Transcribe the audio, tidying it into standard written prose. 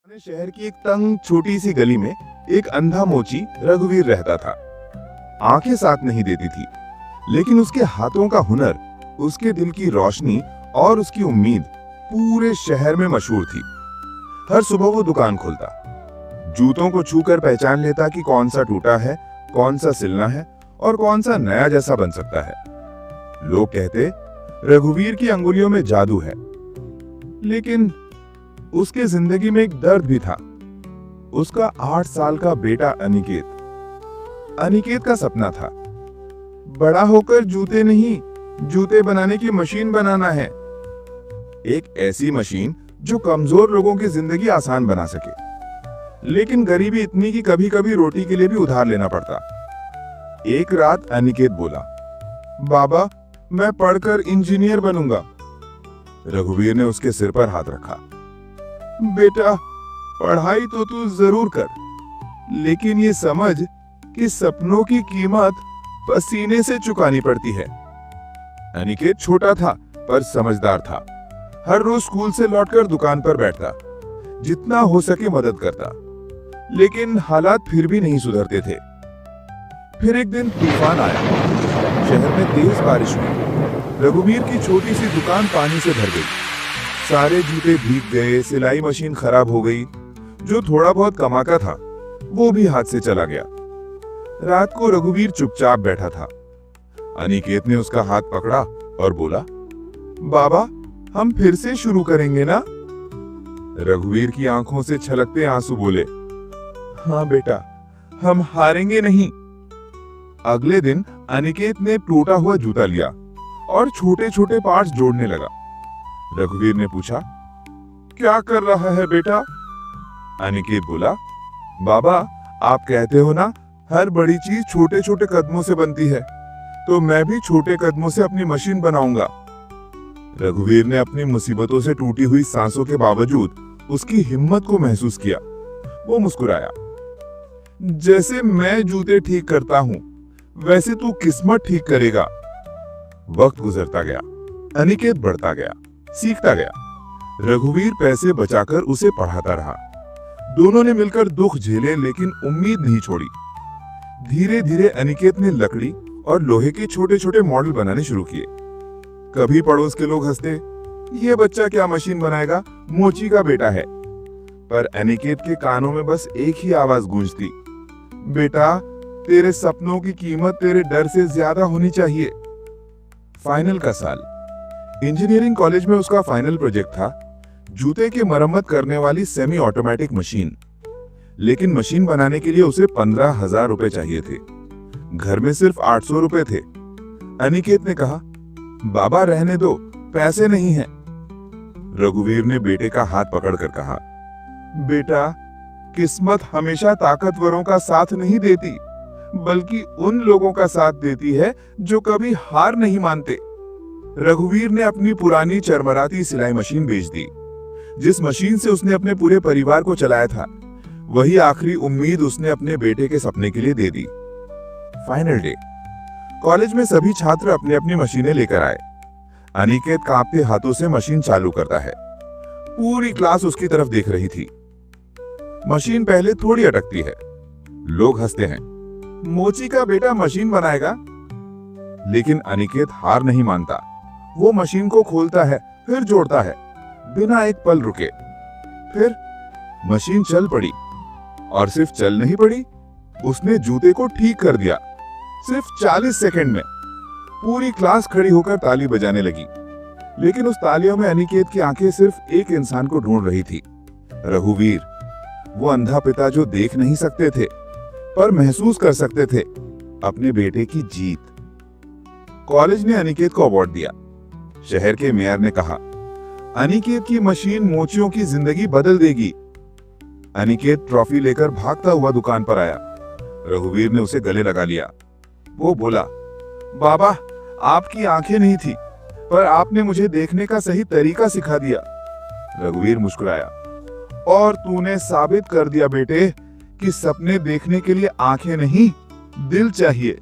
अपने शहर की एक तंग छोटी सी गली में एक अंधा मोची रघुवीर रहता था। आंखें साथ नहीं देती थी, लेकिन उसके हाथों का हुनर, उसके दिल की रोशनी और उसकी उम्मीद पूरे शहर में मशहूर थी। हर सुबह वो दुकान खोलता, जूतों को छूकर पहचान लेता कि कौन सा टूटा है, कौन सा सिलना है और कौन सा नया जैसा बन सकता है। लोग कहते रघुवीर की अंगुलियों में जादू है, लेकिन उसके जिंदगी में एक दर्द भी था। उसका 8 साल का बेटा अनिकेत का सपना था, बड़ा होकर जूते नहीं, जूते बनाने की मशीन बनाना है। एक ऐसी मशीन जो कमजोर लोगों की जिंदगी आसान बना सके। लेकिन गरीबी इतनी कि कभी कभी रोटी के लिए भी उधार लेना पड़ता। एक रात अनिकेत बोला, बाबा, मैं पढ़कर इंजीनियर बनूंगा। रघुवीर ने उसके सिर पर हाथ रखा। बेटा, पढ़ाई तो तू जरूर कर, लेकिन ये समझ कि सपनों की कीमत पसीने से चुकानी पड़ती है। अनिकेत छोटा था पर समझदार था। हर रोज स्कूल से लौटकर दुकान पर बैठता, जितना हो सके मदद करता, लेकिन हालात फिर भी नहीं सुधरते थे। फिर एक दिन तूफान आया, शहर में तेज बारिश हुई। रघुवीर की छोटी सी दुकान पानी से भर गई। सारे जूते भीग गए, सिलाई मशीन खराब हो गई। जो थोड़ा बहुत कमाका था वो भी हाथ से चला गया। रात को रघुवीर चुपचाप बैठा था। अनिकेत ने उसका हाथ पकड़ा और बोला, बाबा, हम फिर से शुरू करेंगे ना? रघुवीर की आंखों से छलकते आंसू बोले, हाँ बेटा, हम हारेंगे नहीं। अगले दिन अनिकेत ने टूटा हुआ जूता लिया और छोटे छोटे पार्ट्स जोड़ने लगा। रघुवीर ने पूछा, क्या कर रहा है बेटा? अनिकेत बोला, बाबा, आप कहते हो ना, हर बड़ी चीज छोटे छोटे कदमों से बनती है, तो मैं भी छोटे कदमों से अपनी मशीन बनाऊंगा। रघुवीर ने अपनी मुसीबतों से टूटी हुई सांसों के बावजूद उसकी हिम्मत को महसूस किया। वो मुस्कुराया, जैसे मैं जूते ठीक करता हूं, वैसे तू किस्मत ठीक करेगा। वक्त गुजरता गया, अनिकेत बढ़ता गया, सीखता गया। रघुवीर पैसे बचाकर उसे पढ़ाता रहा। दोनों ने मिलकर दुख झेले, लेकिन उम्मीद नहीं छोड़ी। धीरे धीरे अनिकेत ने लकड़ी और लोहे के छोटे छोटे मॉडल बनाने शुरू किए। कभी पड़ोस के लोग हंसते, ये बच्चा क्या मशीन बनाएगा, मोची का बेटा है। पर अनिकेत के कानों में बस एक ही आवाज गूंजती, बेटा, तेरे सपनों की कीमत तेरे डर से ज्यादा होनी चाहिए। फाइनल का साल, इंजीनियरिंग कॉलेज में उसका फाइनल प्रोजेक्ट था, जूते की मरम्मत करने वाली सेमी ऑटोमेटिक मशीन। लेकिन मशीन बनाने के लिए उसे 15,000 रुपए चाहिए थे। घर में सिर्फ 800 रुपए थे। अनिकेत ने कहा, बाबा, रहने दो, पैसे नहीं हैं। रघुवीर ने बेटे का हाथ पकड़कर कहा, बेटा, किस्मत हमेशा ताकतवरों का साथ नहीं देती, बल्कि उन लोगों का साथ देती है जो कभी हार नहीं मानते। रघुवीर ने अपनी पुरानी चरमराती सिलाई मशीन बेच दी। जिस मशीन से उसने अपने पूरे परिवार को चलाया था, वही आखिरी उम्मीद उसने अपने बेटे के सपने के लिए दे दी। फाइनल डे, कॉलेज में सभी छात्र अपनी अपनी मशीनें लेकर आए। अनिकेत कांपते हाथों से मशीन चालू करता है। पूरी क्लास उसकी तरफ देख रही थी। मशीन पहले थोड़ी अटकती है, लोग हंसते हैं, मोची का बेटा मशीन बनाएगा। लेकिन अनिकेत हार नहीं मानता। वो मशीन को खोलता है, फिर जोड़ता है, बिना एक पल रुके। फिर मशीन चल पड़ी, और सिर्फ चल नहीं पड़ी, उसने जूते को ठीक कर दिया। सिर्फ 40 सेकंड में। पूरी क्लास खड़ी होकर ताली बजाने लगी। लेकिन उस तालियों में अनिकेत की आंखें सिर्फ एक इंसान को ढूंढ रही थी, रघुवीर। वो अंधा पिता जो देख नहीं सकते थे, पर महसूस कर सकते थे अपने बेटे की जीत। कॉलेज ने अनिकेत को अवार्ड दिया। शहर के मेयर ने कहा, अनिकेत की मशीन मोचियों की जिंदगी बदल देगी। अनिकेत ट्रॉफी लेकर भागता हुआ दुकान पर आया। रघुवीर ने उसे गले लगा लिया। वो बोला, बाबा, आपकी आंखें नहीं थी, पर आपने मुझे देखने का सही तरीका सिखा दिया। रघुवीर मुस्कुराया, और तूने साबित कर दिया बेटे कि सपने देखने के लिए आंखें नहीं, दिल चाहिए।